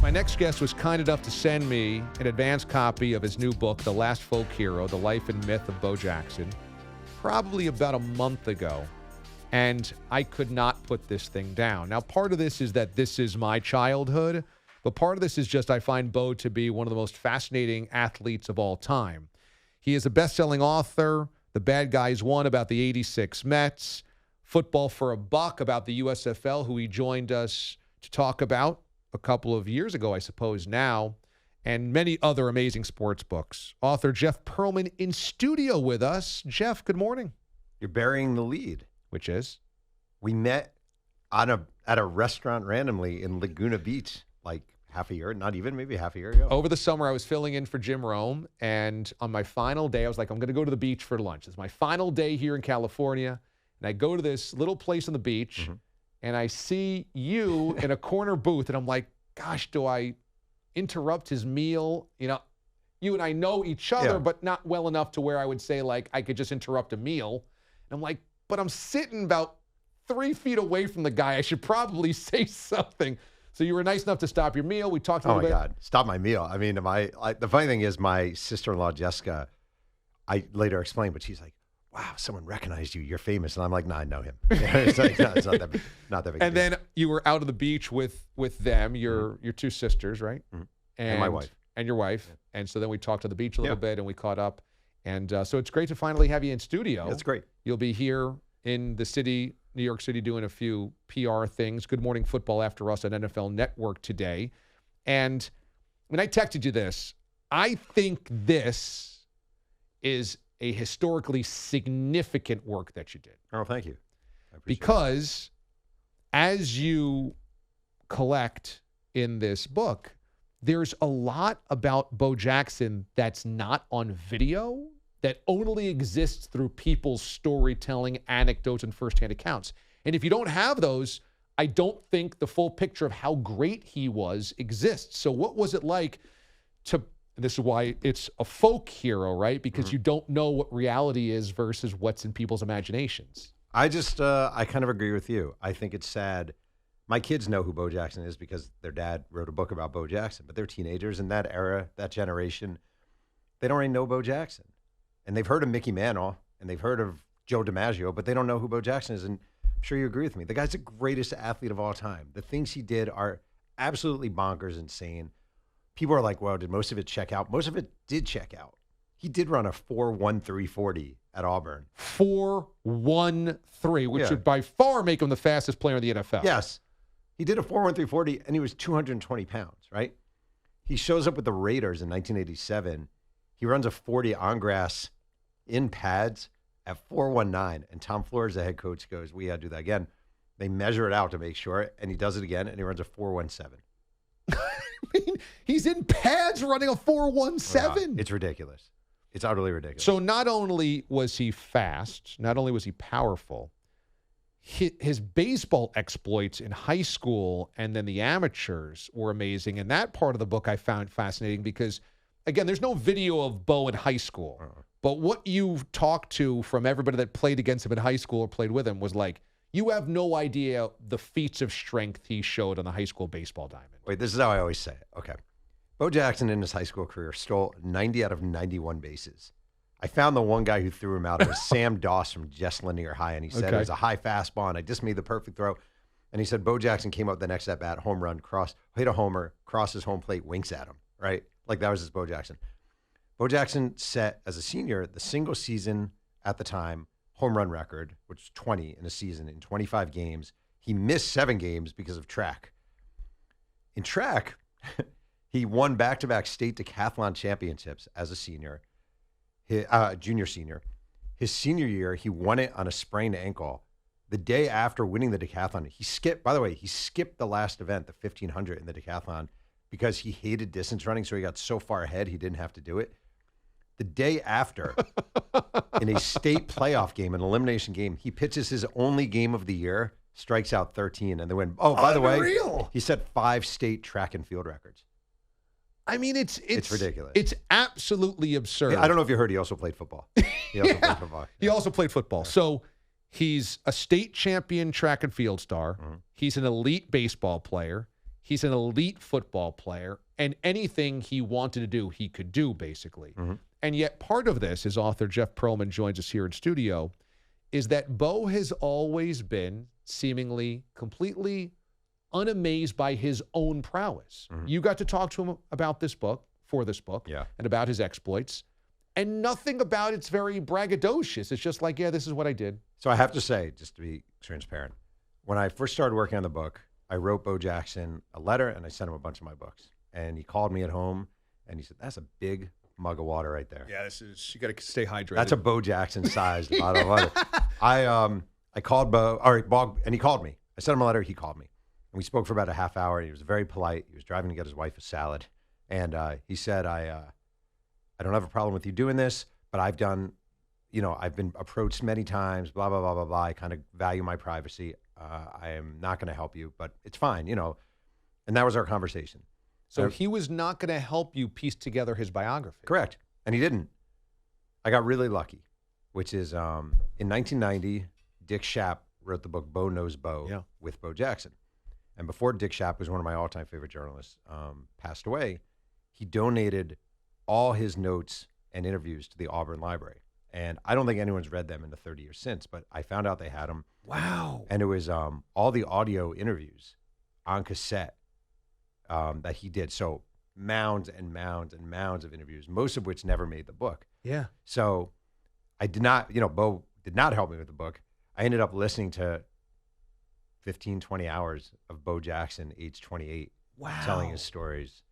My next guest was kind enough to send me an advanced copy of his new book, The Last Folk Hero, The Life and Myth of Bo Jackson, probably about a month ago. And I could not put this thing down. Now, part of this is that this is my childhood, but part of this is just I find Bo to be one of the most fascinating athletes of all time. He is a best-selling author, The Bad Guys Won about the 86 Mets, Football for a Buck about the USFL, who he joined us to talk about a couple of years ago, I suppose now, and many other amazing sports books. Author Jeff Pearlman in studio with us. Jeff, good morning. You're burying the lead. Which is? We met at a restaurant randomly in Laguna Beach like half a year, not even, maybe half a year ago. Over the summer, I was filling in for Jim Rome, and on my final day, I was like, I'm going to go to the beach for lunch. It's my final day here in California, and I go to this little place on the beach, and I see you in a corner booth, and I'm like, gosh, do I interrupt his meal? You know, you and I know each other, but not well enough to where I would say, like, I could just interrupt a meal. And I'm like, but I'm sitting about 3 feet away from the guy. I should probably say something. So you were nice enough to stop your meal. We talked a little bit. Oh, my God. Stop my meal. I mean, the funny thing is my sister-in-law, Jessica, I later explained, but she's like, wow, someone recognized you. You're famous. And I'm like, nah, I know him. It's like, no, it's not that big. Not that big. And then you were out on the beach with them, your two sisters, right? And my wife. And your wife. Yeah. And so then we talked on the beach a little bit, and we caught up. And so it's great to finally have you in studio. That's great. You'll be here in the city, New York City, doing a few PR things. Good Morning Football after us on NFL Network today. And when I texted you this, I think this is a historically significant work that you did. Oh, thank you. I appreciate because as you collect in this book, there's a lot about Bo Jackson that's not on video, that only exists through people's storytelling, anecdotes, and firsthand accounts. And if you don't have those, I don't think the full picture of how great he was exists. So what was it like to, this is why it's a folk hero, right? Because you don't know what reality is versus what's in people's imaginations. I kind of agree with you. I think it's sad. My kids know who Bo Jackson is because their dad wrote a book about Bo Jackson, but they're teenagers in that era, that generation. They don't really know Bo Jackson. And they've heard of Mickey Mantle, and they've heard of Joe DiMaggio, but they don't know who Bo Jackson is. And I'm sure you agree with me. The guy's the greatest athlete of all time. The things he did are absolutely bonkers insane. People are like, well, did most of it check out? Most of it did check out. He did run a 4.13 40 at Auburn. 4.13, which would by far make him the fastest player in the NFL. Yes. He did a 4.13 40, and he was 220 pounds, right? He shows up with the Raiders in 1987. He runs a 40 on grass in pads at 4.19, and Tom Flores, the head coach, goes, we got to do that again. They measure it out to make sure, and he does it again, and he runs a 4.17. I mean, he's in pads running a 4.17. It's ridiculous. It's utterly ridiculous. So not only was he fast, not only was he powerful, his baseball exploits in high school and then the amateurs were amazing. And that part of the book I found fascinating because, again, there's no video of Bo in high school. But what you've talked to from everybody that played against him in high school or played with him was like, you have no idea the feats of strength he showed on the high school baseball diamond. Wait, this is how I always say it. Okay. Bo Jackson in his high school career stole 90 out of 91 bases. I found the one guy who threw him out. It was Sam Doss from Jess Lanier High, and he said it was a high fastball, and I just made the perfect throw. And he said Bo Jackson came up the next at-bat, home run, hit a homer, crosses home plate, winks at him, right? Like that was his Bo Jackson. Bo Jackson set, as a senior, the single season at the time home run record, which was 20 in a season in 25 games. He missed 7 games because of track. In track, he won back-to-back state decathlon championships as a senior. Junior senior. His senior year, he won it on a sprained ankle. The day after winning the decathlon, he skipped the last event, the 1500 in the decathlon, because he hated distance running, so he got so far ahead he didn't have to do it. The day after, in a state playoff game, an elimination game, he pitches his only game of the year, strikes out 13, and they win. Oh, by the way, he set 5 state track and field records. I mean, it's ridiculous. It's absolutely absurd. I don't know if you heard, he also played football. He also played football. So he's a state champion track and field star. He's an elite baseball player. He's an elite football player, and anything he wanted to do, he could do, basically. Mm-hmm. And yet part of this, as author Jeff Pearlman joins us here in studio, is that Bo has always been seemingly completely unamazed by his own prowess. Mm-hmm. You got to talk to him about this book, and about his exploits, and nothing about it's very braggadocious. It's just like, yeah, this is what I did. So I have to say, just to be transparent, when I first started working on the book, I wrote Bo Jackson a letter, and I sent him a bunch of my books. And he called me at home, and he said, "That's a big mug of water right there." Yeah, you got to stay hydrated. That's a Bo Jackson-sized bottle of water. I called Bo, and he called me. I sent him a letter. He called me. And we spoke for about a half hour. He was very polite. He was driving to get his wife a salad. And he said, I don't have a problem with you doing this, but I've been approached many times, blah, blah, blah, blah, blah. I kind of value my privacy. I am not going to help you, but it's fine, And that was our conversation. So he was not going to help you piece together his biography. Correct. And he didn't. I got really lucky, which is in 1990, Dick Schaap wrote the book Bo Knows Bo with Bo Jackson. And before Dick Schaap, was one of my all-time favorite journalists, passed away, he donated all his notes and interviews to the Auburn Library. And I don't think anyone's read them in the 30 years since, but I found out they had them. Wow. And it was all the audio interviews on cassette that he did. So mounds and mounds and mounds of interviews, most of which never made the book. Yeah. So I did not, Bo did not help me with the book. I ended up listening to 15, 20 hours of Bo Jackson, age 28, telling his stories.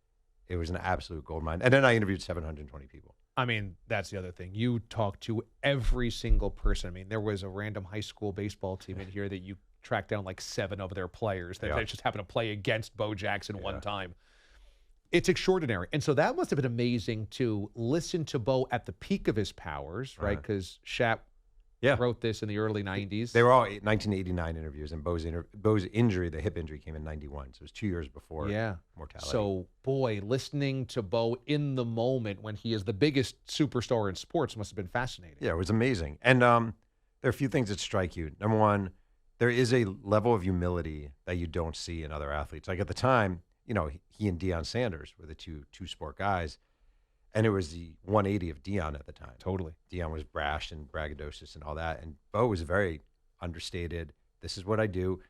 It was an absolute goldmine. And then I interviewed 720 people. I mean, that's the other thing. You talked to every single person. I mean, there was a random high school baseball team in here that you tracked down like 7 of their players that just happened to play against Bo Jackson one time. It's extraordinary. And so that must have been amazing to listen to Bo at the peak of his powers, right? Because Schaap wrote this in the early 90s. They were all 1989 interviews, and Bo's injury, the hip injury, came in 91. So it was 2 years before mortality. So, boy, listening to Bo in the moment when he is the biggest superstar in sports must have been fascinating. Yeah, it was amazing. And there are a few things that strike you. Number one, there is a level of humility that you don't see in other athletes. Like at the time, he and Deion Sanders were the two sport guys. And it was the 180 of Deion at the time. Totally. Deion was brash and braggadocious and all that. And Bo was very understated. This is what I do.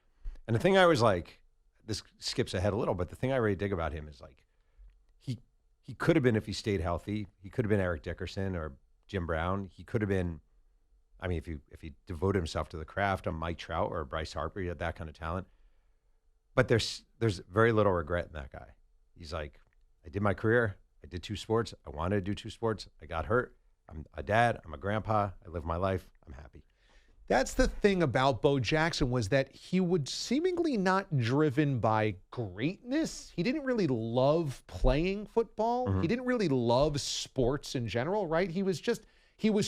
And the thing I was like, this skips ahead a little, but the thing I really dig about him is like, he could have been, if he stayed healthy, he could have been Eric Dickerson or Jim Brown. He could have been, I mean, if he devoted himself to the craft, a Mike Trout or Bryce Harper, he had that kind of talent. But there's very little regret in that guy. He's like, I did my career. I did 2 sports. I wanted to do 2 sports. I got hurt. I'm a dad. I'm a grandpa. I live my life. I'm happy. That's the thing about Bo Jackson, was that he would seemingly not driven by greatness. He didn't really love playing football. He didn't really love sports in general, right? He was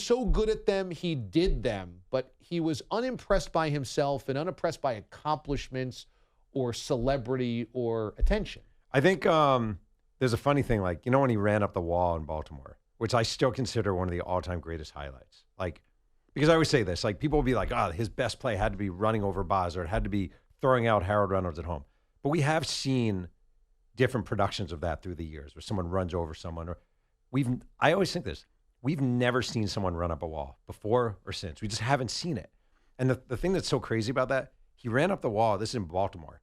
so good at them, he did them, but he was unimpressed by himself and unimpressed by accomplishments or celebrity or attention. I think there's a funny thing, like, when he ran up the wall in Baltimore, which I still consider one of the all-time greatest highlights. Like, because I always say this, like, people will be like, his best play had to be running over Boz, or it had to be throwing out Harold Reynolds at home. But we have seen different productions of that through the years, where someone runs over someone. Or I always think this, we've never seen someone run up a wall before or since. We just haven't seen it. And the thing that's so crazy about that, he ran up the wall. This is in Baltimore.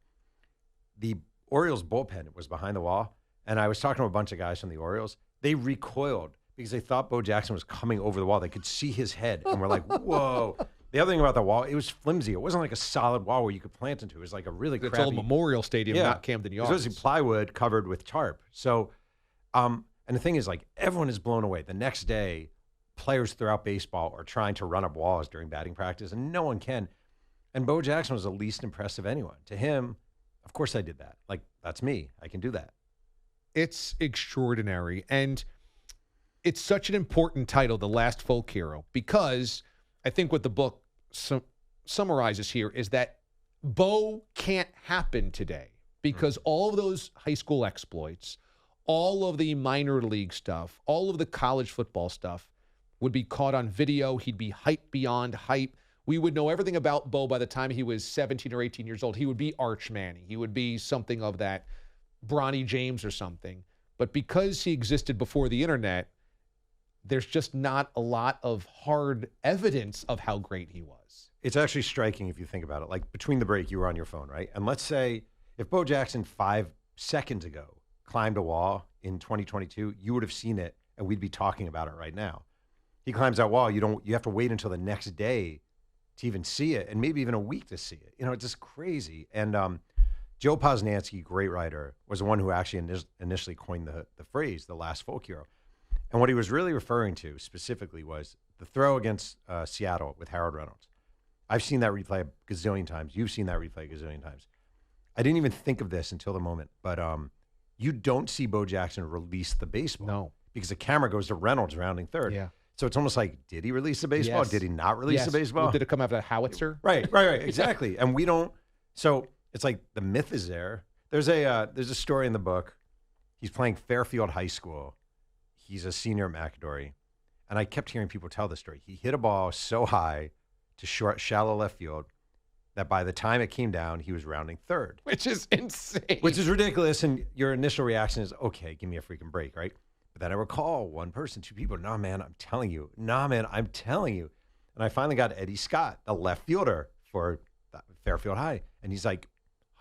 The Orioles bullpen was behind the wall. And I was talking to a bunch of guys from the Orioles. They recoiled because they thought Bo Jackson was coming over the wall. They could see his head. And we're like, whoa. The other thing about the wall, it was flimsy. It wasn't like a solid wall where you could plant into. It was like a really crappy. It's old Memorial Stadium, not Camden Yards. It was mostly plywood covered with tarp. So, and the thing is, like, everyone is blown away. The next day, players throughout baseball are trying to run up walls during batting practice, and no one can. And Bo Jackson was the least impressive of anyone. To him, of course I did that. Like, that's me. I can do that. It's extraordinary. And it's such an important title, The Last Folk Hero, because I think what the book summarizes here is that Bo can't happen today, because all of those high school exploits, all of the minor league stuff, all of the college football stuff would be caught on video. He'd be hype beyond hype. We would know everything about Bo by the time he was 17 or 18 years old. He would be Arch Manning. He would be something of that Bronny James or something. But because he existed before the internet, there's just not a lot of hard evidence of how great he was. It's actually striking if you think about it. Like between the break, you were on your phone, right? And let's say if Bo Jackson 5 seconds ago climbed a wall in 2022, you would have seen it and we'd be talking about it right now. He climbs that wall, you have to wait until the next day to even see it, and maybe even a week to see it. It's just crazy. And Joe Posnanski, great writer, was the one who actually initially coined the phrase, the last folk hero. And what he was really referring to specifically was the throw against Seattle with Harold Reynolds. I've seen that replay a gazillion times. You've seen that replay a gazillion times. I didn't even think of this until the moment, but you don't see Bo Jackson release the baseball. No. Because the camera goes to Reynolds rounding third. Yeah. So it's almost like, did he release the baseball? Yes. Did he not release the baseball? Well, did it come out of a howitzer? Right, exactly. And we don't. So it's like the myth is there. There's a story in the book. He's playing Fairfield High School. He's a senior at McAdory. And I kept hearing people tell the story. He hit a ball so high to shallow left field that by the time it came down, he was rounding third. Which is insane. Which is ridiculous. And your initial reaction is, okay, give me a freaking break, right? But then I recall one person, two people, nah, man, I'm telling you. And I finally got Eddie Scott, the left fielder for Fairfield High. And he's like,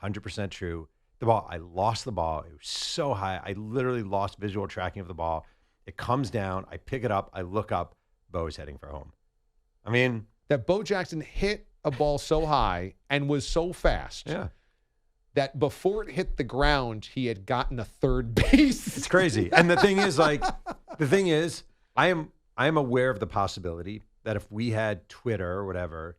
100% true. I lost the ball. It was so high. I literally lost visual tracking of the ball. It comes down. I pick it up. I look up. Bo's heading for home. I mean. That Bo Jackson hit a ball so high and was so fast. Yeah. That before it hit the ground, he had gotten a third base. It's crazy. And the thing is, I am aware of the possibility that if we had Twitter or whatever,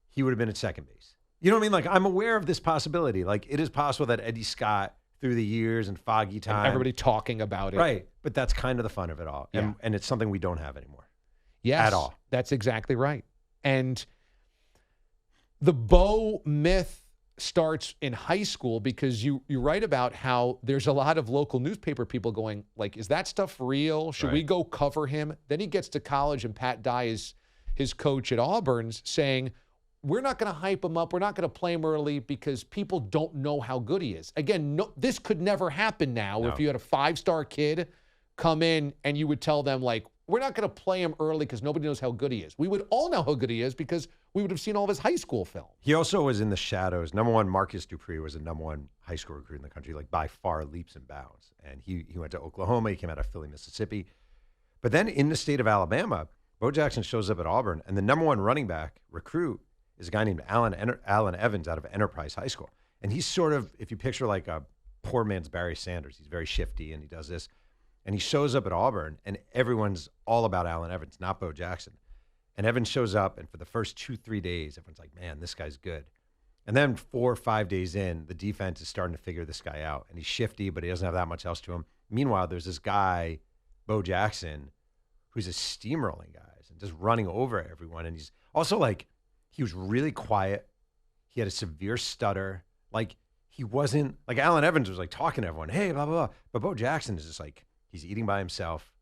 he would have been at second base. You know what I mean? Like, I'm aware of this possibility. Like, it is possible that Eddie Scott, through the years and foggy time. And everybody talking about it. Right. But that's kind of the fun of it all. Yeah. And it's something we don't have anymore. Yes. At all. That's exactly right. And the Bo myth starts in high school because you write about how there's a lot of local newspaper people going, like, is that stuff real? Should we go cover him? Then he gets to college and Pat Dye is his coach at Auburn's saying, we're not going to hype him up. We're not going to play him early because people don't know how good he is. Again, no, this could never happen now. No. If you had a 5-star kid come in and you would tell them, like, we're not going to play him early because nobody knows how good he is. We would all know how good he is because we would have seen all of his high school film. He also was in the shadows. Number one, Marcus Dupree was the number one high school recruit in the country, like by far leaps and bounds. And he went to Oklahoma. He came out of Philly, Mississippi. But then in the state of Alabama, Bo Jackson shows up at Auburn, and the number one running back recruit is a guy named Allen Evans out of Enterprise High School. And he's sort of, if you picture like a poor man's Barry Sanders, he's very shifty and he does this. And he shows up at Auburn, and everyone's all about Allen Evans, not Bo Jackson. And Evans shows up, and for the first 2-3 days, everyone's like, man, this guy's good. And then 4 or 5 days in, the defense is starting to figure this guy out. And he's shifty, but he doesn't have that much else to him. Meanwhile, there's this guy, Bo Jackson, who's just steamrolling guys and just running over everyone. And he's also like, he was really quiet. He had a severe stutter. Like, he wasn't, like Allen Evans was like talking to everyone, hey, blah, blah, blah. But Bo Jackson is just like, he's eating by himself.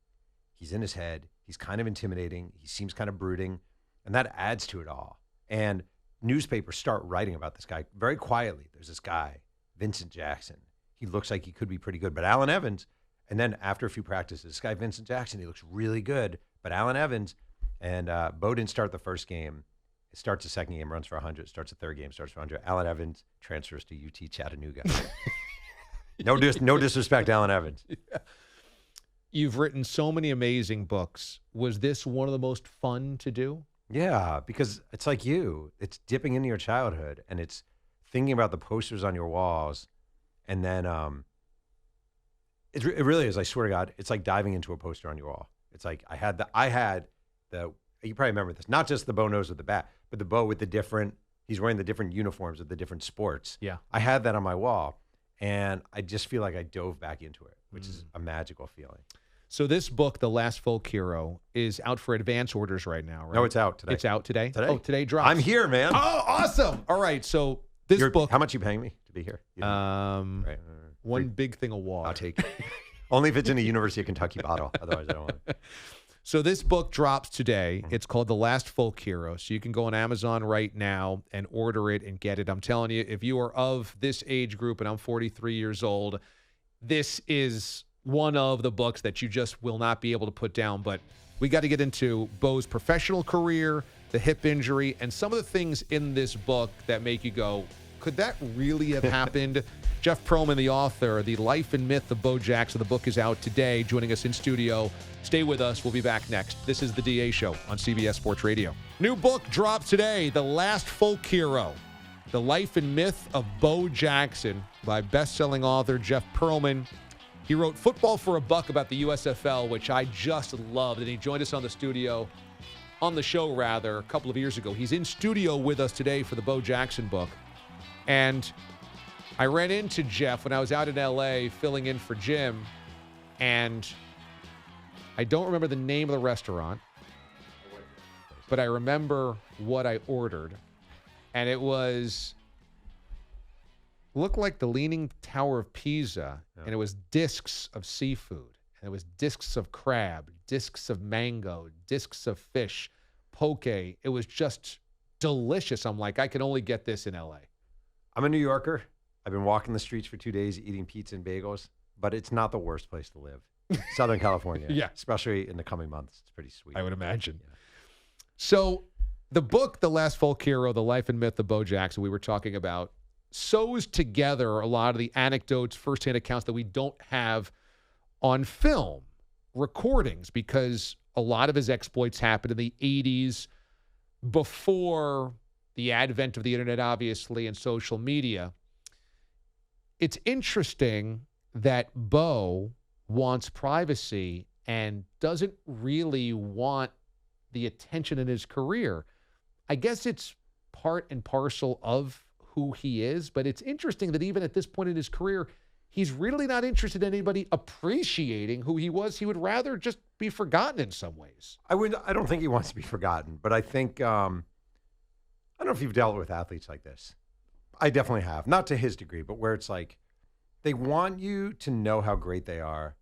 He's in his head. He's kind of intimidating. He seems kind of brooding. And that adds to it all. And newspapers start writing about this guy very quietly. There's this guy, Vincent Jackson. He looks like he could be pretty good. But Allen Evans, and then after a few practices, this guy, Vincent Jackson, he looks really good. But Allen Evans, and Bo didn't start the first game. It starts the second game, runs for 100. Starts the third game, starts for 100. Allen Evans transfers to UT Chattanooga. No disrespect to Allen Evans. Yeah. You've written so many amazing books. Was this one of the most fun to do? Yeah, because it's like you. It's dipping into your childhood, and it's thinking about the posters on your walls, and then it really is. I swear to God, it's like diving into a poster on your wall. It's like I had the. You probably remember this. Not just the Bo nose with the bat, but the Bo with the different. He's wearing the different uniforms of the different sports. Yeah, I had that on my wall, and I just feel like I dove back into it, which is a magical feeling. So this book, The Last Folk Hero, is out for advance orders right now, right? No, it's out today. It's out today? Today. Oh, today drops. I'm here, man. Oh, awesome. All right, so this book. How much are you paying me to be here? Right. One big thing of water. I'll take it. Only if it's in a University of Kentucky bottle. Otherwise, I don't want it. So this book drops today. It's called The Last Folk Hero. So you can go on Amazon right now and order it and get it. I'm telling you, if you are of this age group, and I'm 43 years old, this is one of the books that you just will not be able to put down. But we got to get into Bo's professional career, the hip injury, and some of the things in this book that make you go, could that really have happened? Jeff Pearlman, the author, The Life and Myth of Bo Jackson. The book is out today, joining us in studio. Stay with us. We'll be back next. This is the DA Show on CBS Sports Radio. New book dropped today, The Last Folk Hero, The Life and Myth of Bo Jackson, by best-selling author Jeff Pearlman. He wrote Football for a Buck about the USFL, which I just loved, and he joined us on the show, a couple of years ago. He's in studio with us today for the Bo Jackson book. And I ran into Jeff when I was out in L.A. filling in for Jim, and I don't remember the name of the restaurant, but I remember what I ordered, and it looked like the Leaning Tower of Pisa, and it was discs of seafood, and it was discs of crab, discs of mango, discs of fish, poke. It was just delicious. I'm like, I can only get this in L.A. I'm a New Yorker. I've been walking the streets for 2 days eating pizza and bagels, but it's not the worst place to live. Southern California. Yeah. Especially in the coming months. It's pretty sweet. I would imagine. Yeah. So the book, The Last Folk Hero, The Life and Myth of Bo Jackson, we were talking about, sews together a lot of the anecdotes, firsthand accounts that we don't have on film recordings, because a lot of his exploits happened in the 80s, before the advent of the internet, obviously, and social media. It's interesting that Bo wants privacy and doesn't really want the attention in his career. I guess it's part and parcel of who he is, but it's interesting that even at this point in his career, he's really not interested in anybody appreciating who he was. He would rather just be forgotten in some ways. I don't think he wants to be forgotten, but I think, I don't know if you've dealt with athletes like this. I definitely have. Not to his degree, but where it's like they want you to know how great they are,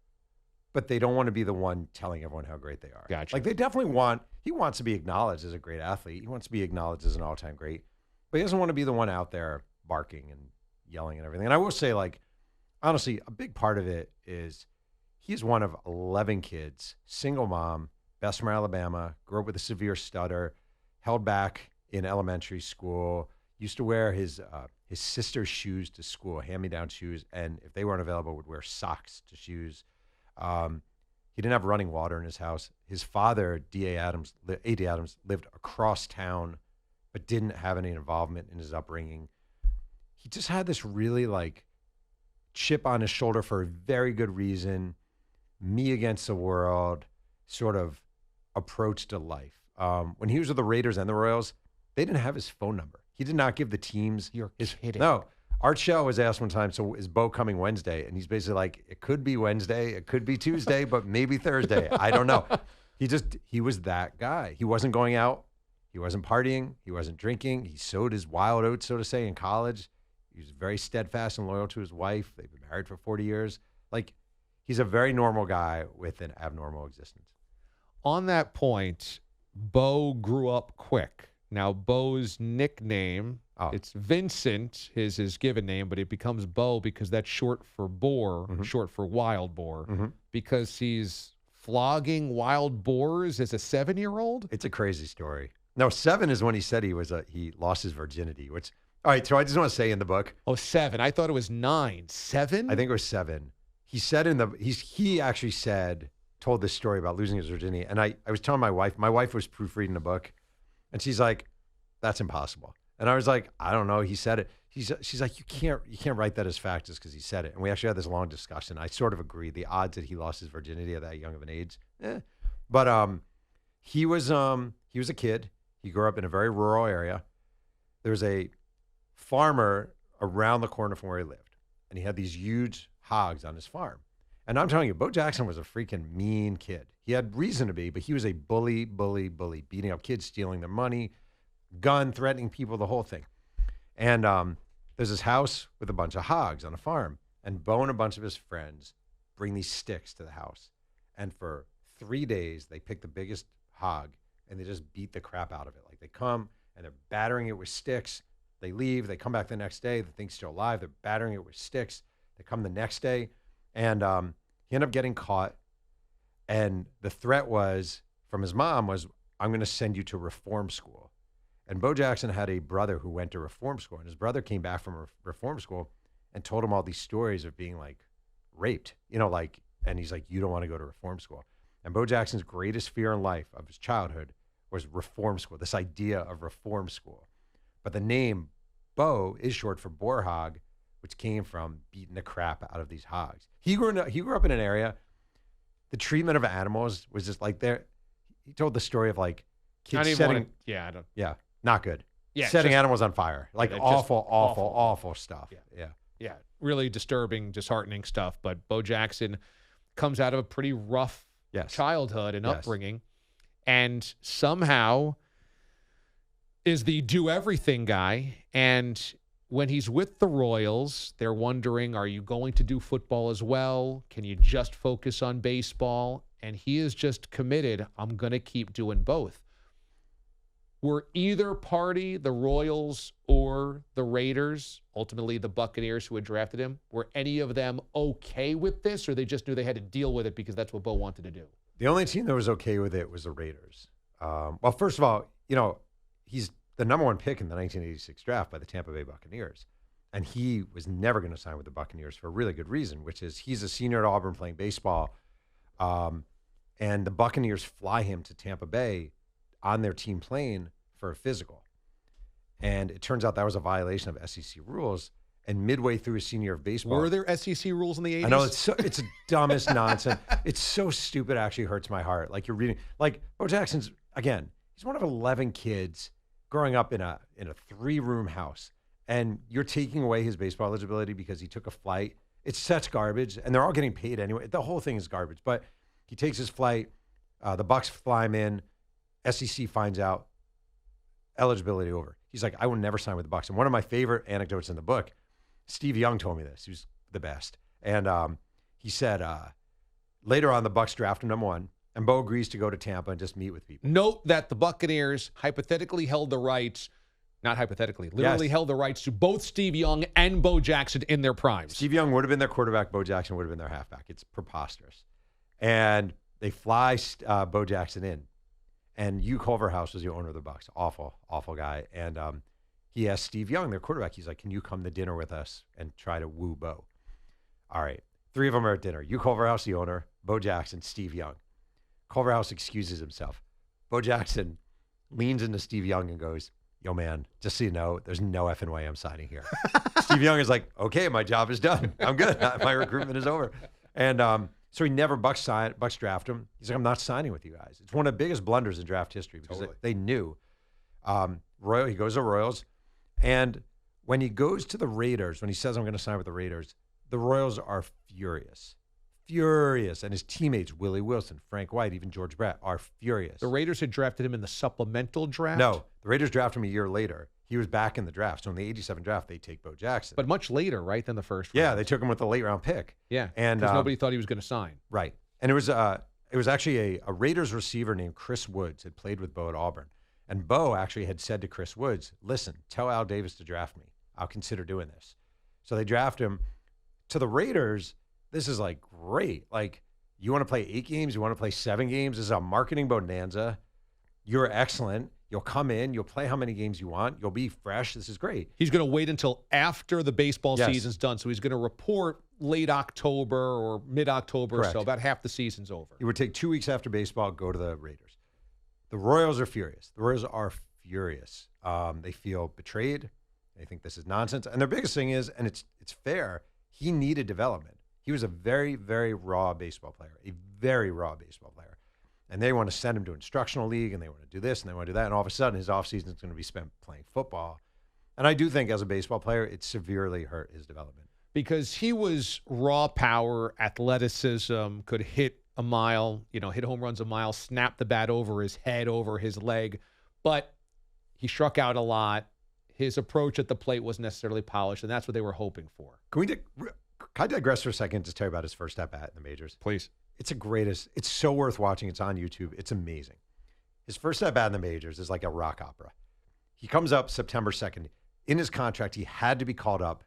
but they don't want to be the one telling everyone how great they are. Gotcha. Like they definitely he wants to be acknowledged as a great athlete. He wants to be acknowledged as an all-time great, but he doesn't want to be the one out there barking and yelling and everything. And I will say, like, honestly, a big part of it is he's one of 11 kids, single mom, best from Alabama, grew up with a severe stutter, held back in elementary school, used to wear his sister's shoes to school, hand-me-down shoes, and if they weren't available, would wear socks to shoes. He didn't have running water in his house. His father, A.D. Adams, lived across town, but didn't have any involvement in his upbringing. He just had this really, like, chip on his shoulder for a very good reason, me against the world sort of approach to life. When he was with the Raiders and the Royals, they didn't have his phone number. He did not give the teams his kidding. No. Art Shell was asked one time, so is Bo coming Wednesday? And he's basically like, it could be Wednesday, it could be Tuesday, but maybe Thursday. I don't know. He was that guy. He wasn't going out. He wasn't partying. He wasn't drinking. He sowed his wild oats, so to say, in college. He was very steadfast and loyal to his wife. They've been married for 40 years. Like, he's a very normal guy with an abnormal existence. On that point, Bo grew up quick. Now, Bo's nickname, it's Vincent, his given name, but it becomes Bo because that's short for boar, short for wild boar, because he's flogging wild boars as a 7-year-old? It's a crazy story. No, 7 is when he said he lost his virginity, which, all right, so I just want to say in the book. Oh, 7. I thought it was 9. 7? I think it was 7. He said he actually told this story about losing his virginity. And I was telling my wife was proofreading the book. And she's like, that's impossible. And I was like, I don't know. He said it. She's like, you can't write that as fact just because he said it. And we actually had this long discussion. I sort of agree. The odds that he lost his virginity at that young of an age, But he was a kid. He grew up in a very rural area. There was a farmer around the corner from where he lived, and he had these huge hogs on his farm. And I'm telling you, Bo Jackson was a freaking mean kid. He had reason to be, but he was a bully, beating up kids, stealing their money, gun, threatening people, the whole thing. And there's this house with a bunch of hogs on a farm, and Bo and a bunch of his friends bring these sticks to the house. And for 3 days, they pick the biggest hog and they just beat the crap out of it. Like they come and they're battering it with sticks. They leave. They come back the next day. The thing's still alive. They're battering it with sticks. They come the next day. And he ended up getting caught. And the threat was from his mom was, I'm going to send you to reform school. And Bo Jackson had a brother who went to reform school. And his brother came back from reform school and told him all these stories of being like raped, and he's like, you don't want to go to reform school. And Bo Jackson's greatest fear in life of his childhood was reform school, this idea of reform school. But the name Bo is short for boar hog, which came from beating the crap out of these hogs. He grew up in an area, the treatment of animals was just like there. He told the story of like kids setting, not good. Yeah, setting animals on fire, like awful stuff. Yeah, really disturbing, disheartening stuff. But Bo Jackson comes out of a pretty rough childhood and upbringing, and somehow is the do-everything guy. And when he's with the Royals, they're wondering, are you going to do football as well? Can you just focus on baseball? And he is just committed, I'm going to keep doing both. Were either party, the Royals or the Raiders, ultimately the Buccaneers who had drafted him, were any of them okay with this, or they just knew they had to deal with it because that's what Bo wanted to do? The only team that was okay with it was the Raiders. Well, first of all, he's the number one pick in the 1986 draft by the Tampa Bay Buccaneers. And he was never going to sign with the Buccaneers for a really good reason, which is he's a senior at Auburn playing baseball. And the Buccaneers fly him to Tampa Bay on their team plane for a physical. And it turns out that was a violation of SEC rules. And midway through his senior year of baseball. Were there SEC rules in the 80s? I know, it's the dumbest nonsense. It's so stupid, it actually hurts my heart. Like you're reading, like Bo Jackson's, again, he's one of 11 kids growing up in a 3-room house. And you're taking away his baseball eligibility because he took a flight. It's such garbage. And they're all getting paid anyway. The whole thing is garbage. But he takes his flight. The Bucs fly him in. SEC finds out. Eligibility over. He's like, I will never sign with the Bucs. And one of my favorite anecdotes in the book, Steve Young told me this. He was the best. And he said, later on, the Bucs draft him number 1, and Bo agrees to go to Tampa and just meet with people. Note that the Buccaneers hypothetically held the rights, not hypothetically, literally held the rights to both Steve Young and Bo Jackson in their primes. Steve Young would have been their quarterback. Bo Jackson would have been their halfback. It's preposterous. And they fly Bo Jackson in. And Hugh Culverhouse was the owner of the Bucs. Awful, awful guy. And he asked Steve Young, their quarterback, he's like, can you come to dinner with us and try to woo Bo? All right. 3 of them are at dinner. Hugh Culverhouse, the owner, Bo Jackson, Steve Young. Culverhouse excuses himself. Bo Jackson leans into Steve Young and goes, yo, man, just so you know, there's no effing way I'm signing here. Steve Young is like, okay, my job is done. I'm good. My recruitment is over. And so he never Bucs draft him. He's like, I'm not signing with you guys. It's one of the biggest blunders in draft history because they knew. He goes to Royals. And when he goes to the Raiders, when he says, I'm going to sign with the Raiders, the Royals are furious. Furious. And his teammates, Willie Wilson, Frank White, even George Brett, are furious. The Raiders had drafted him in the supplemental draft? No, the Raiders drafted him a year later. He was back in the draft. So in the 87 draft, they take Bo Jackson. But much later, right, than the first round. Yeah, they took him with the late round pick. Yeah, and because nobody thought he was going to sign. Right. And it was actually a Raiders receiver named Chris Woods had played with Bo at Auburn. And Bo actually had said to Chris Woods, listen, tell Al Davis to draft me. I'll consider doing this. So they draft him. To the Raiders, this is like great. Like, you want to play 8 games? You want to play 7 games? This is a marketing bonanza. You're excellent. You'll come in. You'll play how many games you want. You'll be fresh. This is great. He's going to wait until after the baseball season's done. So he's going to report late October or mid-October or so, about half the season's over. He would take 2 weeks after baseball, go to the Raiders. The Royals are furious. The Royals are furious. They feel betrayed. They think this is nonsense. And their biggest thing is, and it's fair, he needed development. He was a very, very raw baseball player, a very raw baseball player. And they want to send him to instructional league, and they want to do this, and they want to do that. And all of a sudden, his offseason is going to be spent playing football. And I do think as a baseball player, it severely hurt his development. Because he was raw power, athleticism, could hit a mile, hit home runs a mile, snap the bat over his head, over his leg. But he struck out a lot. His approach at the plate wasn't necessarily polished, and that's what they were hoping for. Can I digress for a second to tell you about his first at-bat in the majors? Please. It's so worth watching. It's on YouTube. It's amazing. His first at bat in the majors is like a rock opera. He comes up September 2nd. In his contract, he had to be called up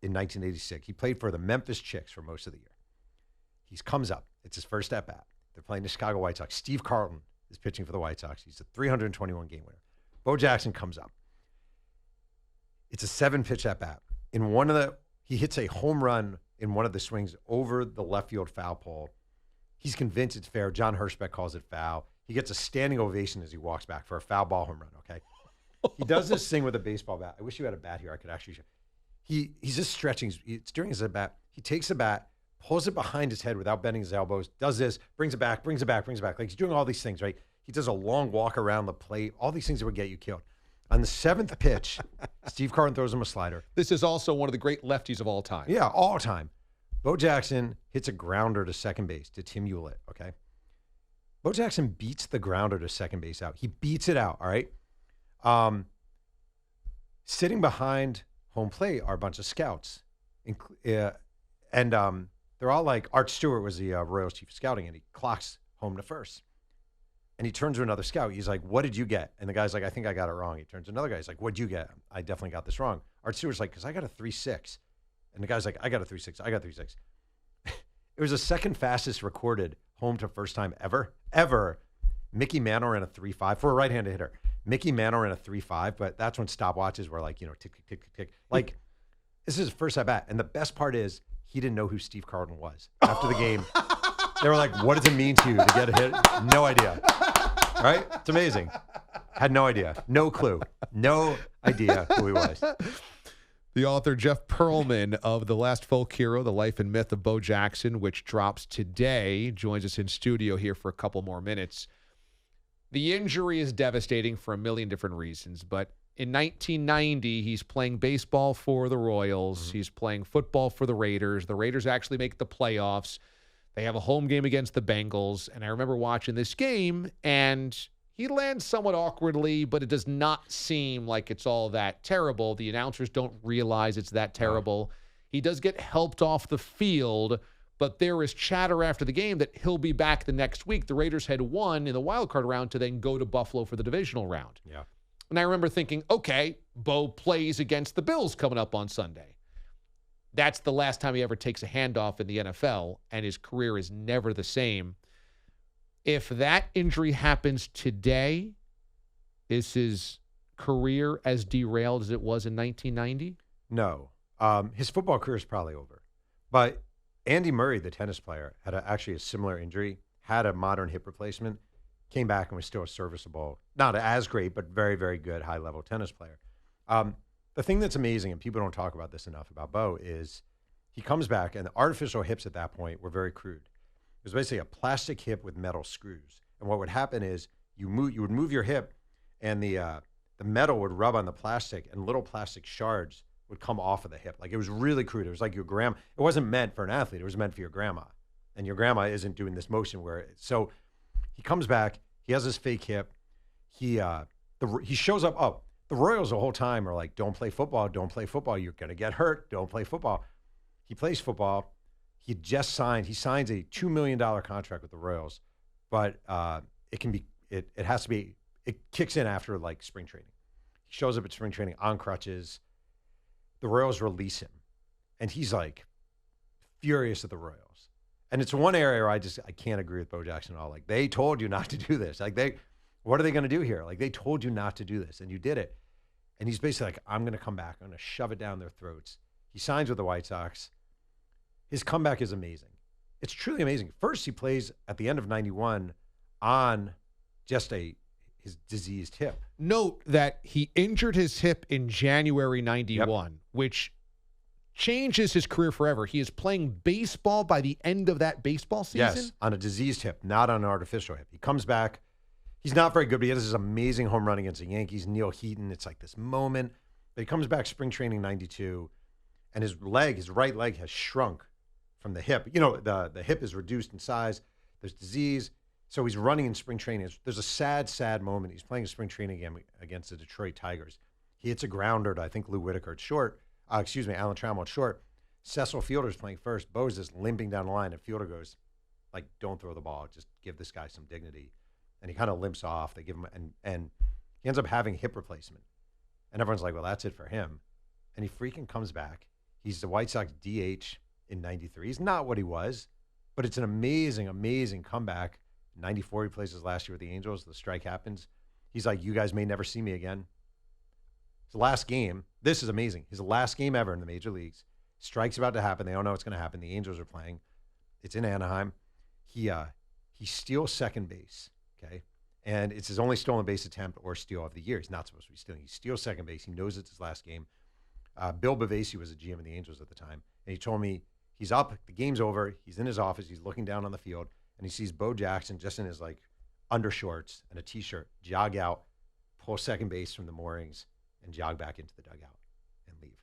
in 1986. He played for the Memphis Chicks for most of the year. He comes up. It's his first at bat. They're playing the Chicago White Sox. Steve Carlton is pitching for the White Sox. He's a 321 game winner. Bo Jackson comes up. It's a 7-pitch at bat. He hits a home run in one of the swings over the left field foul pole. He's convinced it's fair. John Hirschbeck calls it foul. He gets a standing ovation as he walks back for a foul ball home run, okay? He does this thing with a baseball bat. I wish you had a bat here. I could actually show. He's just stretching. It's during his at bat. He takes the bat, pulls it behind his head without bending his elbows, does this, brings it back. Like he's doing all these things, right? He does a long walk around the plate, all these things that would get you killed. On the 7th pitch, Steve Carlton throws him a slider. This is also one of the great lefties of all time. Yeah, all time. Bo Jackson hits a grounder to second base to Tim Hewlett, okay? Bo Jackson beats the grounder to second base out. He beats it out, all right? Sitting behind home plate are a bunch of scouts. They're all like, Art Stewart was the Royals chief of scouting, and he clocks home to first. And he turns to another scout. He's like, what did you get? And the guy's like, I think I got it wrong. He turns to another guy. He's like, what'd you get? I definitely got this wrong. Art Stewart's like, because I got a 3.6. And the guy's like, I got a 3.6. I got 3.6. It was the second fastest recorded home to first time ever. Mickey Mantle ran a 3.5 for a right-handed hitter. Mickey Mantle ran a 3.5, but that's when stopwatches were like, tick, tick, tick, tick, tick. Like, this is his first at bat. And the best part is he didn't know who Steve Carlton was. After the game, they were like, what does it mean to you to get a hit? No idea. Right? It's amazing. Had no idea. No clue. No idea who he was. The author, Jeff Pearlman, of The Last Folk Hero, The Life and Myth of Bo Jackson, which drops today, joins us in studio here for a couple more minutes. The injury is devastating for a million different reasons, but in 1990, he's playing baseball for the Royals. Mm-hmm. He's playing football for the Raiders. The Raiders actually make the playoffs. They have a home game against the Bengals, and I remember watching this game, and he lands somewhat awkwardly, but it does not seem like it's all that terrible. The announcers don't realize it's that terrible. He does get helped off the field, but there is chatter after the game that he'll be back the next week. The Raiders had won in the wild card round to then go to Buffalo for the divisional round. Yeah. And I remember thinking, okay, Bo plays against the Bills coming up on Sunday. That's the last time he ever takes a handoff in the NFL, and his career is never the same. If that injury happens today, is his career as derailed as it was in 1990? No. His football career is probably over. But Andy Murray, the tennis player, had actually a similar injury, had a modern hip replacement, came back and was still a serviceable, not as great, but very, very good high-level tennis player. The thing that's amazing, and people don't talk about this enough about Bo, is he comes back, and the artificial hips at that point were very crude. It was basically a plastic hip with metal screws. And what would happen is you would move your hip, and the metal would rub on the plastic, and little plastic shards would come off of the hip. Like, it was really crude. It was like your grandma. It wasn't meant for an athlete. It was meant for your grandma. And your grandma isn't doing this motion so he comes back. He has his fake hip. He shows up. Oh, the Royals the whole time are like, don't play football. Don't play football. You're going to get hurt. Don't play football. He plays football. He signs a $2 million contract with the Royals, but it kicks in after like spring training. He shows up at spring training on crutches. The Royals release him, and he's like furious at the Royals. And it's one area where I can't agree with Bo Jackson at all. Like, they told you not to do this. Like, what are they going to do here? Like, they told you not to do this, and you did it. And he's basically like, I'm going to come back. I'm going to shove it down their throats. He signs with the White Sox. His comeback is amazing. It's truly amazing. First, he plays at the end of 91 on just his diseased hip. Note that he injured his hip in January 91, which changes his career forever. He is playing baseball by the end of that baseball season? Yes, on a diseased hip, not on an artificial hip. He comes back. He's not very good, but he has this amazing home run against the Yankees, Neil Heaton. It's like this moment. But he comes back spring training 92, and his right leg has shrunk from the hip. You know, the hip is reduced in size. There's disease. So he's running in spring training. There's a sad, sad moment. He's playing a spring training game against the Detroit Tigers. He hits a grounder to, I think, Lou Whitaker at short. Alan Trammell at short. Cecil Fielder's playing first. Bo's just limping down the line, and Fielder goes, Like, don't throw the ball. Just give this guy some dignity. And he kind of limps off. They give him, and he ends up having hip replacement. And everyone's like, well, that's it for him. And he freaking comes back. He's the White Sox DH in 93. He's not what he was, but it's an amazing, amazing comeback. 94, he plays his last year with the Angels. The strike happens. He's like, you guys may never see me again. It's the last game. This is amazing. His last game ever in the major leagues. Strike's about to happen. They don't know what's going to happen. The Angels are playing. It's in Anaheim. He steals second base, okay? And it's his only stolen base attempt or steal of the year. He's not supposed to be stealing. He steals second base. He knows it's his last game. Bill Bavasi was a GM of the Angels at the time, and he told me he's up, the game's over, he's in his office, he's looking down on the field, and he sees Bo Jackson just in his like undershorts and a T-shirt jog out, pull second base from the moorings, and jog back into the dugout and leave.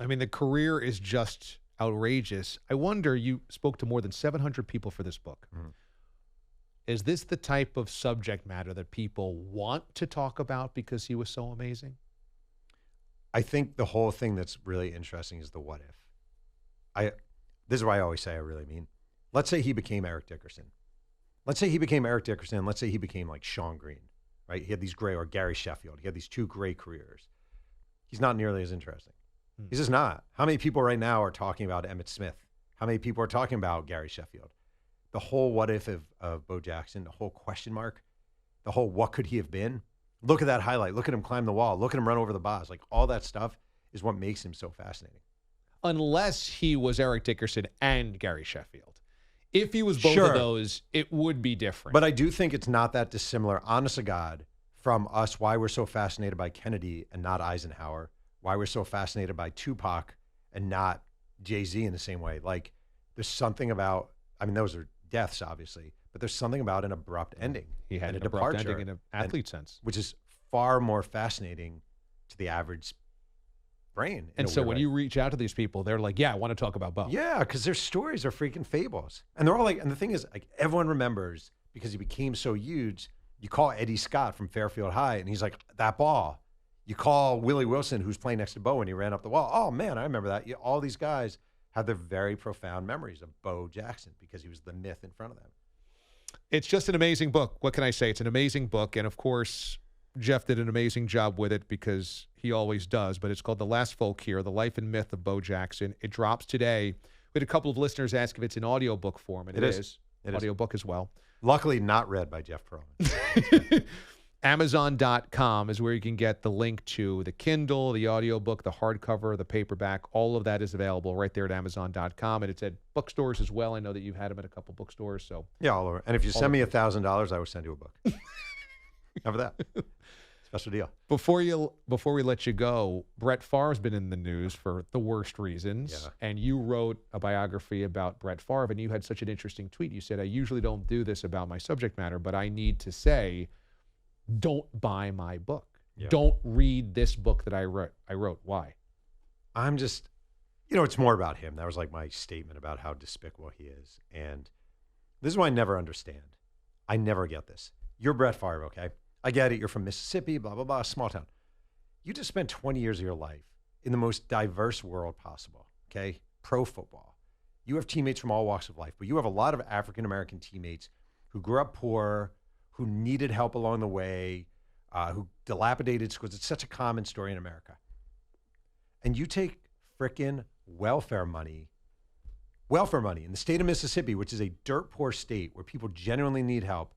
I mean, the career is just outrageous. I wonder, you spoke to more than 700 people for this book. Mm-hmm. Is this the type of subject matter that people want to talk about because he was so amazing? I think the whole thing that's really interesting is the what if. This is why I always say I really mean. Let's say he became Eric Dickerson. Let's say he became Eric Dickerson. Let's say he became like Sean Green, right? He had these great, or Gary Sheffield. He had these two great careers. He's not nearly as interesting. He's just not. How many people right now are talking about Emmitt Smith? How many people are talking about Gary Sheffield? The whole what if of Bo Jackson, the whole question mark, the whole what could he have been? Look at that highlight. Look at him climb the wall. Look at him run over the bars. Like, all that stuff is what makes him so fascinating. Unless he was Eric Dickerson and Gary Sheffield. If he was both of those, it would be different. But I do think it's not that dissimilar, honest to God, from us, why we're so fascinated by Kennedy and not Eisenhower, why we're so fascinated by Tupac and not Jay-Z in the same way. Like, there's something about, I mean, those are deaths, obviously, but there's something about an abrupt ending. He had an abrupt ending in an athlete sense. Which is far more fascinating to the average brain. And so when you reach out to these people, they're like, yeah, I want to talk about Bo. Yeah, because their stories are freaking fables. And they're all like, and the thing is, like, everyone remembers, because he became so huge, you call Eddie Scott from Fairfield High, and he's like, that ball. You call Willie Wilson, who's playing next to Bo, and he ran up the wall. Oh, man, I remember that. All these guys have their very profound memories of Bo Jackson because he was the myth in front of them. It's just an amazing book. What can I say? It's an amazing book. And, of course, Jeff did an amazing job with it because he always does. But it's called The Last Folk Hero, The Life and Myth of Bo Jackson. It drops today. We had a couple of listeners ask if it's in audiobook form, and it is. Audiobook as well. Luckily not read by Jeff Pearlman. Amazon.com is where you can get the link to the Kindle, the audiobook, the hardcover, the paperback. All of that is available right there at Amazon.com. And it's at bookstores as well. I know that you've had them at a couple bookstores. So yeah, all over. And if you send me $1,000, I will send you a book. How about that? Special deal. Before we let you go, Brett Favre's been in the news for the worst reasons. Yeah. And you wrote a biography about Brett Favre, and you had such an interesting tweet. You said, I usually don't do this about my subject matter, but I need to say, don't buy my book. Yeah. Don't read this book that I wrote. Why? I'm just, it's more about him. That was like my statement about how despicable he is. And this is what I never understand. I never get this. You're Brett Favre, okay? I get it. You're from Mississippi, blah, blah, blah, small town. You just spent 20 years of your life in the most diverse world possible, okay? Pro football. You have teammates from all walks of life, but you have a lot of African-American teammates who grew up poor, who needed help along the way, who dilapidated schools. It's such a common story in America. And you take frickin' welfare money in the state of Mississippi, which is a dirt poor state where people genuinely need help,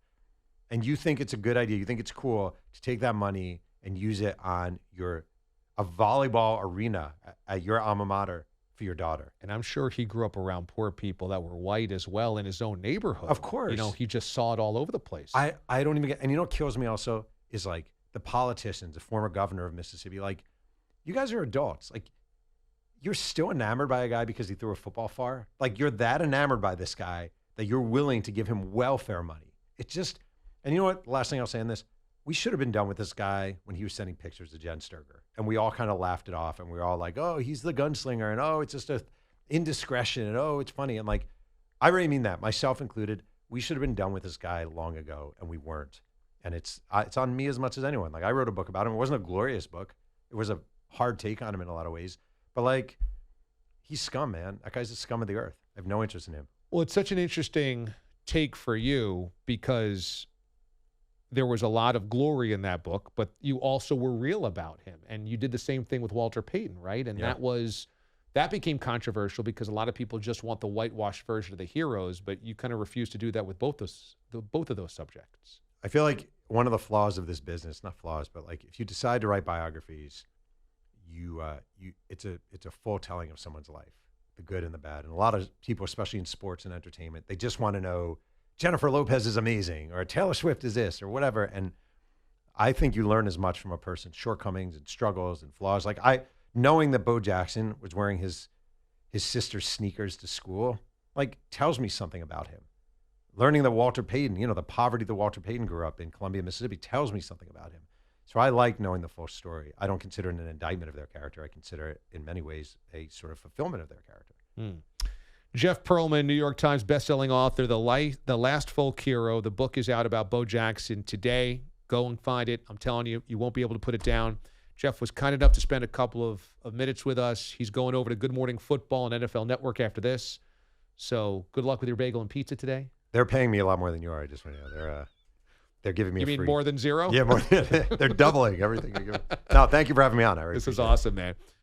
and you think it's a good idea, you think it's cool to take that money and use it on a volleyball arena at your alma mater for your daughter. And I'm sure he grew up around poor people that were white as well in his own neighborhood. Of course. He just saw it all over the place. I don't even get, and what kills me also is like the politicians, the former governor of Mississippi, like, you guys are adults. Like, you're still enamored by a guy because he threw a football far. Like, you're that enamored by this guy that you're willing to give him welfare money. It's just, and you know what? The last thing I'll say on this, we should have been done with this guy when he was sending pictures to Jen Sturger. And we all kind of laughed it off. And we were all like, oh, he's the gunslinger. And oh, it's just a indiscretion. And oh, it's funny. And like, I really mean that, myself included. We should have been done with this guy long ago. And we weren't. And it's on me as much as anyone. Like, I wrote a book about him. It wasn't a glorious book. It was a hard take on him in a lot of ways. But like, he's scum, man. That guy's the scum of the earth. I have no interest in him. Well, it's such an interesting take for you because there was a lot of glory in that book, but you also were real about him. And you did the same thing with Walter Payton, right? And that became controversial because a lot of people just want the whitewashed version of the heroes, but you kind of refuse to do that with both of those subjects. I feel like one of the flaws of this business, not flaws, but like if you decide to write biographies, it's a full telling of someone's life, the good and the bad. And a lot of people, especially in sports and entertainment, they just want to know Jennifer Lopez is amazing or Taylor Swift is this or whatever. And I think you learn as much from a person's shortcomings and struggles and flaws. Like knowing that Bo Jackson was wearing his sister's sneakers to school, like tells me something about him. Learning that Walter Payton, the poverty that Walter Payton grew up in Columbia, Mississippi, tells me something about him. So I like knowing the full story. I don't consider it an indictment of their character. I consider it, in many ways, a sort of fulfillment of their character. Jeff Pearlman, New York Times bestselling author, The Last Folk Hero. The book is out about Bo Jackson today. Go and find it. I'm telling you, you won't be able to put it down. Jeff was kind enough to spend a couple of minutes with us. He's going over to Good Morning Football and NFL Network after this. So good luck with your bagel and pizza today. They're paying me a lot more than you are. I just want to know. They're giving me You a mean free. More than zero? Yeah, more. They're doubling everything. No, thank you for having me on. This is awesome, man.